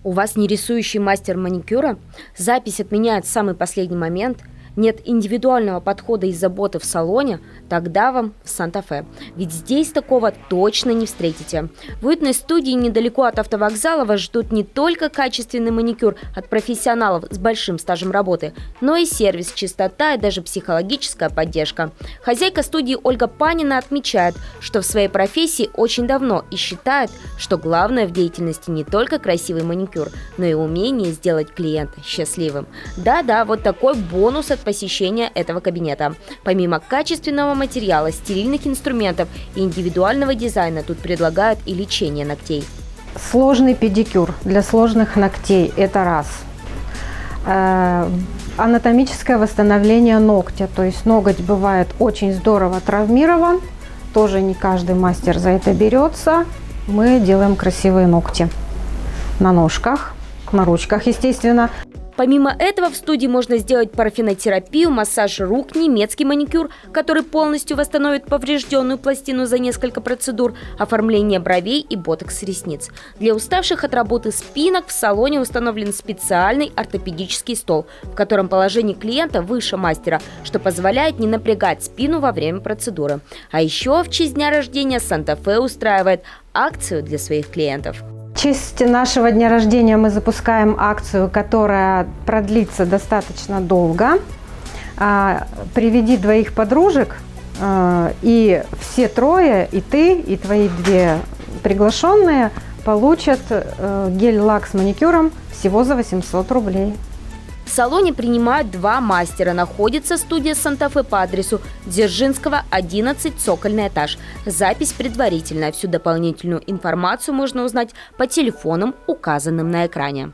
У вас не рисующий мастер маникюра? Запись отменяет в самый последний момент? Нет индивидуального подхода и заботы в салоне? Тогда вам в Санта-Фе. Ведь здесь такого точно не встретите. В уютной студии недалеко от автовокзала вас ждут не только качественный маникюр от профессионалов с большим стажем работы, но и сервис, чистота и даже психологическая поддержка. Хозяйка студии Ольга Панина отмечает, что в своей профессии очень давно и считает, что главное в деятельности не только красивый маникюр, но и умение сделать клиента счастливым. Да-да, вот такой бонус от посещения этого кабинета. Помимо качественного материала, стерильных инструментов и индивидуального дизайна тут предлагают и лечение ногтей. Сложный педикюр для сложных ногтей – это раз. Анатомическое восстановление ногтя, то есть ноготь бывает очень здорово травмирован, тоже не каждый мастер за это берется. Мы делаем красивые ногти на ножках, на ручках, естественно. Помимо этого в студии можно сделать парафинотерапию, массаж рук, немецкий маникюр, который полностью восстановит поврежденную пластину за несколько процедур, оформление бровей и ботокс ресниц. Для уставших от работы спинок в салоне установлен специальный ортопедический стол, в котором положение клиента выше мастера, что позволяет не напрягать спину во время процедуры. А еще в честь дня рождения Санта-Фе устраивает акцию для своих клиентов. В честь нашего дня рождения мы запускаем акцию, которая продлится достаточно долго. Приведи двоих подружек, и все трое, и ты, и твои две приглашенные, получат гель-лак с маникюром всего за 800 рублей. В салоне принимают два мастера. Находится студия Санта-Фе по адресу Дзержинского, 11, цокольный этаж. Запись предварительная. Всю дополнительную информацию можно узнать по телефонам, указанным на экране.